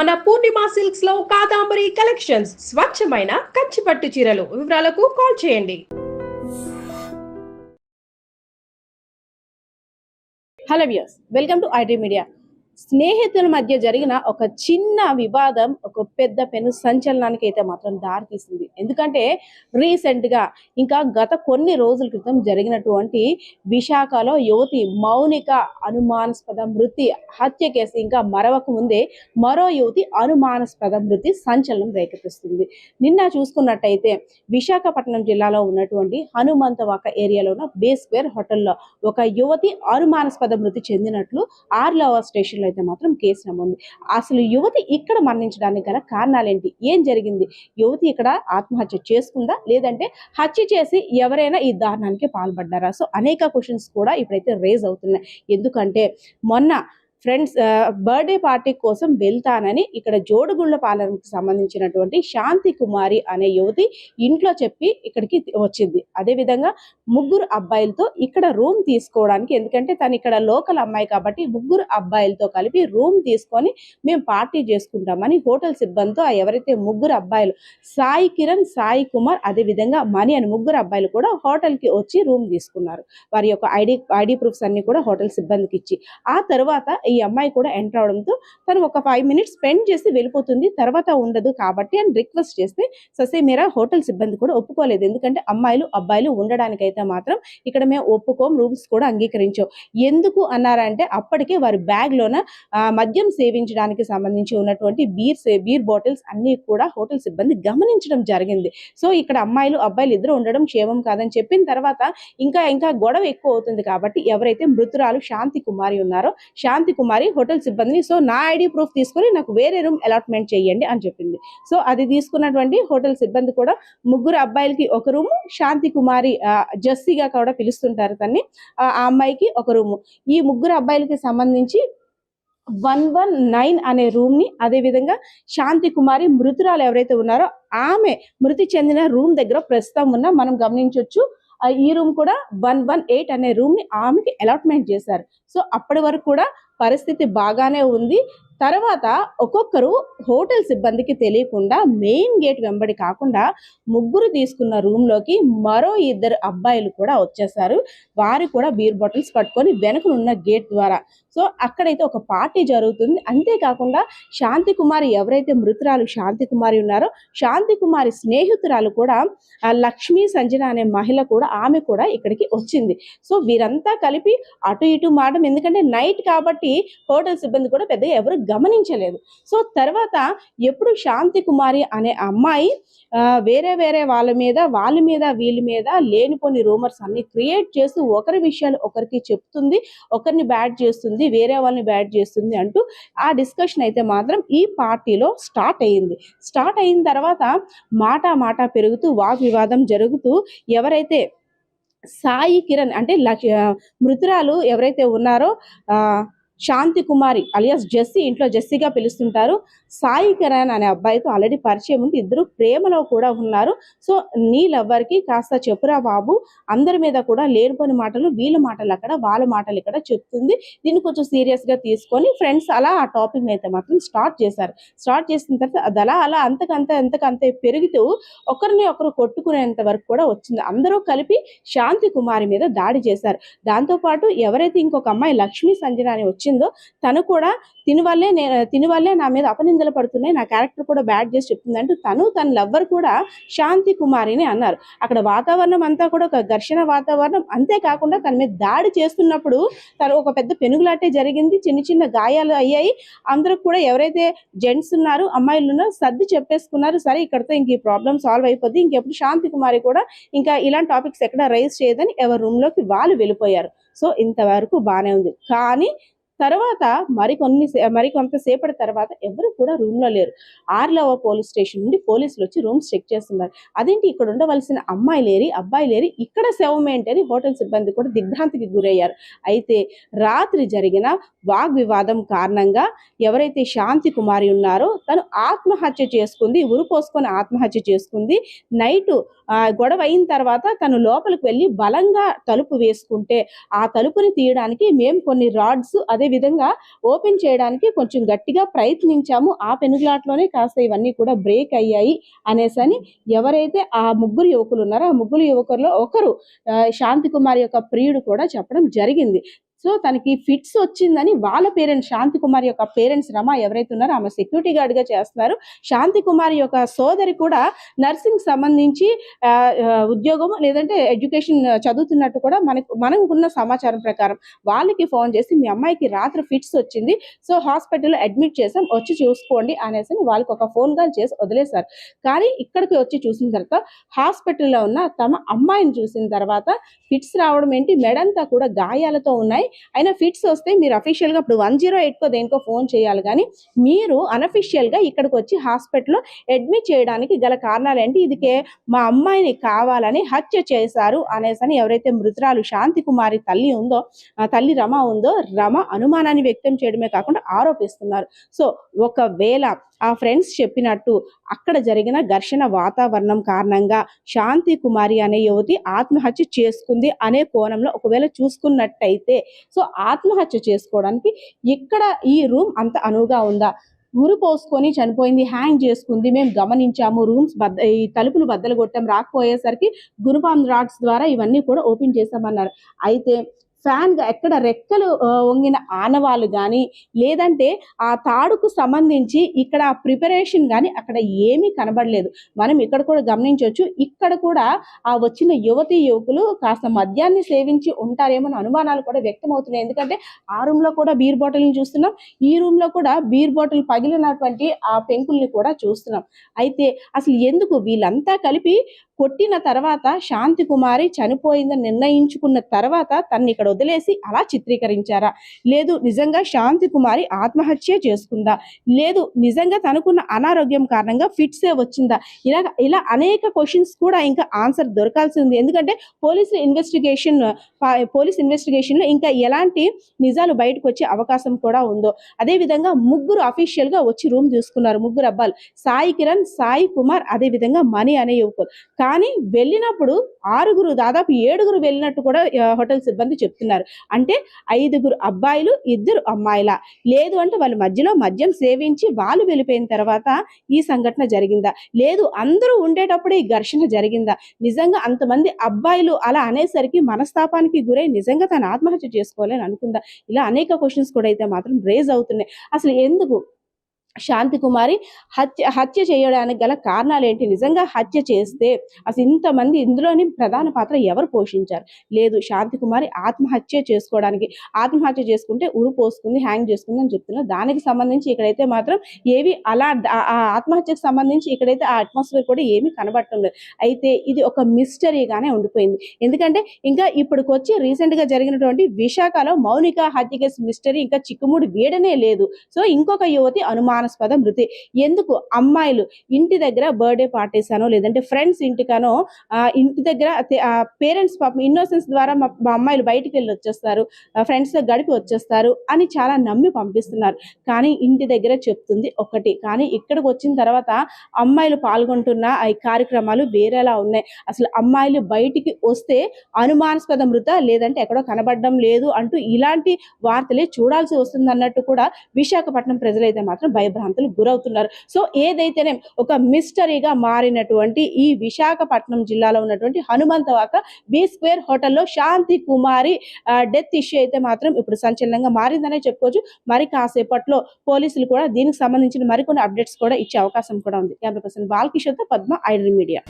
మన పూర్ణిమ సిల్క్స్ లో కాదాంబరి కలెక్షన్స్ స్వచ్ఛమైన కంచి పట్టు చీరలు వివరాలకు కాల్ చేయండి. Hello viewers, welcome to IT media. స్నేహితుల మధ్య జరిగిన ఒక చిన్న వివాదం ఒక పెద్ద పెను సంచలనానికి అయితే మాత్రం దారితీసింది. ఎందుకంటే రీసెంట్గా ఇంకా గత కొన్ని రోజుల క్రితం జరిగినటువంటి విశాఖలో యువతి మౌనిక అనుమానాస్పద మృతి హత్య కేసు ఇంకా మరవక ముందే మరో యువతి అనుమానాస్పద మృతి సంచలనం రేకెత్తిస్తుంది. నిన్న చూసుకున్నట్టయితే విశాఖపట్నం జిల్లాలో ఉన్నటువంటి హనుమంతవాక ఏరియాలో ఉన్న బే స్క్వేర్ హోటల్లో ఒక యువతి అనుమానాస్పద మృతి చెందినట్లు ఆర్లవర్ స్టేషన్లో అయితే మాత్రం కేసు నమోదు. అసలు యువతి ఇక్కడ మరణించడానికి గల కారణాలేంటి, ఏం జరిగింది, యువతి ఇక్కడ ఆత్మహత్య చేసుకుందా లేదంటే హత్య చేసి ఎవరైనా ఈ దారుణానికి పాల్పడ్డారా? సో అనేక క్వశ్చన్స్ కూడా ఇప్పుడైతే రేజ్ అవుతున్నాయి. ఎందుకంటే మొన్న ఫ్రెండ్స్ బర్త్డే పార్టీ కోసం వెళ్తానని ఇక్కడ జోడుగుళ్ళ పాలనకు సంబంధించినటువంటి శాంతి కుమారి అనే యువతి ఇంట్లో చెప్పి ఇక్కడికి వచ్చింది. అదేవిధంగా ముగ్గురు అబ్బాయిలతో ఇక్కడ రూమ్ తీసుకోవడానికి, ఎందుకంటే తను ఇక్కడ లోకల్ అమ్మాయి కాబట్టి ముగ్గురు అబ్బాయిలతో కలిపి రూమ్ తీసుకొని మేము పార్టీ చేసుకుంటామని హోటల్ సిబ్బందితో ఎవరైతే ముగ్గురు అబ్బాయిలు సాయి కిరణ్, సాయి కుమార్, అదేవిధంగా మణి అని ముగ్గురు అబ్బాయిలు కూడా హోటల్కి వచ్చి రూమ్ తీసుకున్నారు. వారి యొక్క ఐడి ప్రూఫ్స్ అన్ని కూడా హోటల్ సిబ్బందికి ఇచ్చి ఆ తర్వాత ఈ అమ్మాయి కూడా ఎంటర్ అవడంతో తను ఒక 5 minutes స్పెండ్ చేసి వెళ్ళిపోతుంది, తర్వాత ఉండదు కాబట్టి అని రిక్వెస్ట్ చేస్తే ససేమేరా హోటల్ సిబ్బంది కూడా ఒప్పుకోలేదు. ఎందుకంటే అబ్బాయిలు ఉండడానికైతే మాత్రం ఇక్కడ మేము ఒప్పుకోం, రూమ్స్ కూడా అంగీకరించాం. ఎందుకు అన్నారంటే అప్పటికే వారి బ్యాగ్లోన మద్యం సేవించడానికి సంబంధించి ఉన్నటువంటి బీర్ బాటిల్స్ అన్ని కూడా హోటల్ సిబ్బంది గమనించడం జరిగింది. సో ఇక్కడ అబ్బాయిలు ఇద్దరు ఉండడం క్షేమం కాదని చెప్పిన తర్వాత ఇంకా గొడవ ఎక్కువ అవుతుంది కాబట్టి ఎవరైతే మృతురాలు శాంతి కుమారి ఉన్నారో శాంతి కుమారి హోటల్ సిబ్బందిని సో నా ఐడి ప్రూఫ్ తీసుకొని నాకు వేరే రూమ్ అలాట్మెంట్ చేయండి అని చెప్పింది. సో అది తీసుకున్నటువంటి హోటల్ సిబ్బంది కూడా ముగ్గురు అబ్బాయిలకి ఒక రూము, శాంతి కుమారి జస్సీగా కూడా పిలుస్తుంటారు తన్ని, ఆ అమ్మాయికి ఒక రూము, ఈ ముగ్గురు అబ్బాయిలకి సంబంధించి 119 అనే రూమ్ ని, అదేవిధంగా శాంతి కుమారి మృతురాలు ఎవరైతే ఉన్నారో ఆమె మృతి చెందిన రూమ్ దగ్గర ప్రస్తుతం ఉన్న మనం గమనించవచ్చు ఈ రూమ్ కూడా 118 అనే రూమ్ ని ఆమెకి అలాట్మెంట్ చేశారు. సో అప్పటి వరకు కూడా పరిస్థితి బాగానే ఉంది. తర్వాత ఒక్కొక్కరు హోటల్ సిబ్బందికి తెలియకుండా మెయిన్ గేట్ వెంబడి కాకుండా ముగ్గురు తీసుకున్న రూమ్లోకి మరో 2 అబ్బాయిలు కూడా వచ్చేసారు. వారు కూడా బీర్ బాటిల్స్ పట్టుకొని వెనకనున్న గేట్ ద్వారా సో అక్కడైతే ఒక పార్టీ జరుగుతుంది. అంతేకాకుండా శాంతి కుమారి ఎవరైతే మృతురాలు శాంతి కుమారి ఉన్నారో శాంతి కుమారి స్నేహితురాలు కూడా లక్ష్మీ సంజన అనే మహిళ కూడా ఆమె కూడా ఇక్కడికి వచ్చింది. సో వీరంతా కలిపి అటు ఇటు మాటం, ఎందుకంటే నైట్ కాబట్టి హోటల్ సిబ్బంది కూడా పెద్దగా ఎవరు గమనించలేదు. సో తర్వాత ఎప్పుడు శాంతి కుమారి అనే అమ్మాయి వేరే వాళ్ళ మీద వీళ్ళ మీద లేనిపోని రూమర్స్ అన్ని క్రియేట్ చేస్తూ ఒకరి విషయాలు ఒకరికి చెప్తుంది, ఒకరిని బ్యాడ్ చేస్తుంది, వేరే వాళ్ళని బ్యాడ్ చేస్తుంది అంటూ ఆ డిస్కషన్ అయితే మాత్రం ఈ పార్టీలో స్టార్ట్ అయిన తర్వాత మాట పెరుగుతూ వాగ్వివాదం జరుగుతూ ఎవరైతే సాయి కిరణ్ అంటే మృతురాలు ఎవరైతే ఉన్నారో శాంతి కుమారి అలియాస్ జెస్సీ, ఇంట్లో జెస్సీగా పిలుస్తుంటారు, సాయి కిరణ్ అనే అబ్బాయితో ఆల్రెడీ పరిచయం ఉంది, ఇద్దరు ప్రేమలో కూడా ఉన్నారు. సో నీ లవ్వర్కి కాస్త చెప్పురా బాబు, అందరి మీద కూడా లేనిపోని మాటలు, వీళ్ళ మాటలు అక్కడ వాళ్ళ మాటలు ఇక్కడ చెప్తుంది, దీన్ని కొంచెం సీరియస్గా తీసుకొని ఫ్రెండ్స్ అలా ఆ టాపిక్ అయితే మాత్రం స్టార్ట్ చేసిన తర్వాత అది అలా అంతకంతే పెరుగుతూ ఒకరిని ఒకరు కొట్టుకునేంత వరకు కూడా వచ్చింది. అందరూ కలిపి శాంతి కుమారి మీద దాడి చేశారు. దాంతోపాటు ఎవరైతే ఇంకొక అమ్మాయి లక్ష్మీ సంజన అని వచ్చిందో తను కూడా తిని వల్లే నా మీద అపనిందలు పడుతున్నాయి, నా క్యారెక్టర్ కూడా బ్యాడ్ చేసి చెప్తుంది అంటూ తన లవ్వర్ కూడా శాంతి కుమారిని అన్నారు. అక్కడ వాతావరణం అంతా కూడా ఒక ఘర్షణ వాతావరణం. అంతేకాకుండా తన మీద దాడి చేస్తున్నప్పుడు తను ఒక పెద్ద పెనుగులాటే జరిగింది, చిన్న గాయాలు అయ్యాయి. అందరూ కూడా ఎవరైతే జెంట్స్ ఉన్నారు అమ్మాయిలు ఉన్నారు సర్ది చెప్పేసుకున్నారు, సరే ఇక్కడతో ఇంక ఈ ప్రాబ్లం సాల్వ్ అయిపోద్ది, ఇంకెప్పుడు శాంతి కుమారి కూడా ఇంకా ఇలాంటి టాపిక్స్ ఎక్కడ రైజ్ చేయదని ఎవరి రూమ్లోకి వాళ్ళు వెళ్ళిపోయారు. సో ఇంతవరకు బాగానే ఉంది. కానీ తర్వాత మరికొంతసేపటి తర్వాత ఎవరు కూడా రూమ్లో లేరు. ఆర్లవ పోలీస్ స్టేషన్ నుండి పోలీసులు వచ్చి రూమ్స్ చెక్ చేస్తున్నారు. అదేంటి ఇక్కడ ఉండవలసిన అబ్బాయి లేరి ఇక్కడ శవం ఏంటని హోటల్ సిబ్బంది కూడా దిగ్భ్రాంతికి గురయ్యారు. అయితే రాత్రి జరిగిన వాగ్వివాదం కారణంగా ఎవరైతే శాంతి కుమారి ఉన్నారో తను ఆత్మహత్య చేసుకుంది, ఉరిపోసుకొని ఆత్మహత్య చేసుకుంది. నైటు గొడవ అయిన తర్వాత తను లోపలికి వెళ్ళి బలంగా తలుపు వేసుకుంటే ఆ తలుపుని తీయడానికి మేము కొన్ని రాడ్స్ అదే విధంగా ఓపెన్ చేయడానికి కొంచెం గట్టిగా ప్రయత్నించాము. ఆ పెనుగులాటలోనే కాస్త ఇవన్నీ కూడా బ్రేక్ అయ్యాయి అనేసని ఎవరైతే ఆ ముగ్గురు యువకులు ఉన్నారో ఆ ముగ్గురు యువకుల్లో ఒకరు శాంతి కుమార్ యొక్క ప్రియుడు కూడా చెప్పడం జరిగింది. సో తనకి ఫిట్స్ వచ్చిందని వాళ్ళ పేరెంట్స్, శాంతి కుమార్ యొక్క పేరెంట్స్ రమ ఎవరైతే ఉన్నారో ఆమె సెక్యూరిటీ గార్డ్ గా చేస్తున్నారు. శాంతి కుమార్ యొక్క సోదరి కూడా నర్సింగ్ సంబంధించి ఉద్యోగం లేదంటే ఎడ్యుకేషన్ చదువుతున్నట్టు కూడా మనకున్న సమాచారం ప్రకారం వాళ్ళకి ఫోన్ చేసి మీ అమ్మాయికి రాత్రి ఫిట్స్ వచ్చింది, సో హాస్పిటల్లో అడ్మిట్ చేసాం, వచ్చి చూసుకోండి అనేసి వాళ్ళకి ఒక ఫోన్ కాల్ చేసి వదిలేశారు. కానీ ఇక్కడికి వచ్చి చూసిన తర్వాత హాస్పిటల్లో ఉన్న తమ అమ్మాయిని చూసిన తర్వాత ఫిట్స్ రావడం ఏంటి, మెడంతా కూడా గాయాలతో ఉన్నాయి, అయినా ఫిట్స్ వస్తే మీరు అఫీషియల్ గా ఇప్పుడు 108కో దేనికో ఫోన్ చేయాలి, కానీ మీరు అనఫిషియల్ గా ఇక్కడికి వచ్చి హాస్పిటల్లో అడ్మిట్ చేయడానికి గల కారణాలు ఏంటి, ఇదికే మా అమ్మాయిని కావాలని హత్య చేశారు అనేసని ఎవరైతే మృతురాలు శాంతి కుమారి తల్లి రమ ఉందో రమ అనుమానాన్ని వ్యక్తం చేయడమే కాకుండా ఆరోపిస్తున్నారు. సో ఒకవేళ ఆ ఫ్రెండ్స్ చెప్పినట్టు అక్కడ జరిగిన ఘర్షణ వాతావరణం కారణంగా శాంతి కుమారి అనే యువతి ఆత్మహత్య చేసుకుంది అనే కోణంలో ఒకవేళ చూసుకున్నట్టయితే, సో ఆత్మహత్య చేసుకోవడానికి ఇక్కడ ఈ రూమ్ అంత అనువుగా ఉందా, ఉరి పోసుకొని చనిపోయింది, హ్యాంగ్ చేసుకుంది, మేము గమనించాము, ఈ తలుపులు బద్దలు కొట్టాం, రాకపోయేసరికి గురుపాం రాడ్స్ ద్వారా ఇవన్నీ కూడా ఓపెన్ చేశామన్నారు. అయితే ఫ్యాన్ గా ఎక్కడ రెక్కలు వంగిన ఆనవాళ్ళు కానీ లేదంటే ఆ తాడుకు సంబంధించి ఇక్కడ ప్రిపరేషన్ కానీ అక్కడ ఏమీ కనబడలేదు. మనం ఇక్కడ కూడా గమనించవచ్చు, ఇక్కడ కూడా ఆ వచ్చిన యువకులు కాస్త మద్యాన్ని సేవించి ఉంటారేమో అనుమానాలు కూడా వ్యక్తం అవుతున్నాయి. ఎందుకంటే ఆ రూమ్ లో కూడా బీర్ బాటిల్ని చూస్తున్నాం, ఈ రూమ్ లో కూడా బీర్ బాటిల్ పగిలినటువంటి ఆ పెంకుల్ని కూడా చూస్తున్నాం. అయితే అసలు ఎందుకు వీళ్ళంతా కలిపి కొట్టిన తర్వాత శాంతి కుమారి చనిపోయిందని నిర్ణయించుకున్న తర్వాత తన్ని ఇక్కడ వదిలేసి అలా చిత్రీకరించారా, లేదు నిజంగా శాంతి కుమారి ఆత్మహత్య చేసుకుందా, లేదు నిజంగా తనకున్న అనారోగ్యం కారణంగా ఫిట్సే వచ్చిందా, ఇలా అనేక క్వశ్చన్స్ కూడా ఇంకా ఆన్సర్ దొరకాల్సి ఉంది. ఎందుకంటే పోలీస్ ఇన్వెస్టిగేషన్ లో ఇంకా ఎలాంటి నిజాలు బయటకు వచ్చే అవకాశం కూడా ఉందో. అదే విధంగా ముగ్గురు అఫీషియల్ గా వచ్చి రూమ్ తీసుకున్నారు, ముగ్గురు అబ్బాయిలు, సాయి కిరణ్, సాయి కుమార్, అదే విధంగా మణి అనే యువకులు. కానీ వెళ్ళినప్పుడు దాదాపు 7 వెళ్ళినట్టు కూడా హోటల్ సిబ్బంది చెప్తున్నారు. అంటే 5 అబ్బాయిలు 2 అమ్మాయిల, లేదు అంటే వాళ్ళ మధ్యలో మద్యం సేవించి వాళ్ళు వెళ్ళిపోయిన తర్వాత ఈ సంఘటన జరిగిందా, లేదు అందరూ ఉండేటప్పుడే ఈ ఘర్షణ జరిగిందా, నిజంగా అంతమంది అబ్బాయిలు అలా అనేసరికి మనస్తాపానికి గురై నిజంగా తను ఆత్మహత్య చేసుకోవాలని అనుకుందా, ఇలా అనేక క్వశ్చన్స్ కూడా అయితే మాత్రం రేజ్ అవుతున్నాయి. అసలు ఎందుకు శాంతి కుమారి హత్య చేయడానికి గల కారణాలు ఏంటి, నిజంగా హత్య చేస్తే అసలు ఇంతమంది ఇందులోని ప్రధాన పాత్ర ఎవరు పోషించారు, లేదు శాంతి కుమారి ఆత్మహత్య ఆత్మహత్య చేసుకుంటే ఉరి పోసుకుంది, హ్యాంగ్ చేసుకుంది అని చెప్తున్నారు. దానికి సంబంధించి ఇక్కడైతే మాత్రం ఏవి అలా ఆ ఆత్మహత్యకు సంబంధించి ఇక్కడైతే ఆ అట్మాస్ఫియర్ కూడా ఏమీ కనబడటం లేదు. అయితే ఇది ఒక మిస్టరీగానే ఉండిపోయింది. ఎందుకంటే ఇంకా ఇప్పటికొచ్చి రీసెంట్ గా జరిగినటువంటి విశాఖలో మౌనిక హత్య కేసు మిస్టరీ ఇంకా చిక్కుముడి వీడనే లేదు. సో ఇంకొక యువతి అనుమానాస్పద మృతి. ఎందుకు అమ్మాయిలు ఇంటి దగ్గర బర్త్డే పార్టీస్ అనో లేదంటే ఫ్రెండ్స్ ఇంటికనో ఇంటి దగ్గర పేరెంట్స్ పాపం ఇన్నోసెన్స్ ద్వారా మా అమ్మాయిలు బయటికి వెళ్ళి వచ్చేస్తారు, ఫ్రెండ్స్ తో గడిపి వచ్చేస్తారు అని చాలా నమ్మి పంపిస్తున్నారు. కానీ ఇంటి దగ్గర చెప్తుంది ఒకటి, కానీ ఇక్కడికి వచ్చిన తర్వాత అమ్మాయిలు పాల్గొంటున్న ఈ కార్యక్రమాలు వేరేలా ఉన్నాయి. అసలు అమ్మాయిలు బయటికి వస్తే అనుమానాస్పద మృత లేదంటే ఎక్కడో కనబడడం లేదు అంటూ ఇలాంటి వార్తలే చూడాల్సి వస్తుంది అన్నట్టు కూడా విశాఖపట్నం ప్రజలైతే మాత్రం భయభ్రాంతులు గురవుతున్నారు. సో ఏదైతేనే ఒక మిస్టరీగా మారినటువంటి ఈ విశాఖపట్నం జిల్లాలో ఉన్నటువంటి హనుమంతవాక B² హోటల్లో శాంతి కుమారి డెత్ ఇష్యూ అయితే మాత్రం ఇప్పుడు సంచలనంగా మారిందనే చెప్పుకోవచ్చు. మరి కాసేపట్లో పోలీసులు కూడా దీనికి సంబంధించిన మరికొన్ని అప్డేట్స్ కూడా ఇచ్చే అవకాశం కూడా ఉంది. కెమెరా పర్సన్ బాలకిషోర్తో పద్మ, ఐడ్రీమ్ మీడియా.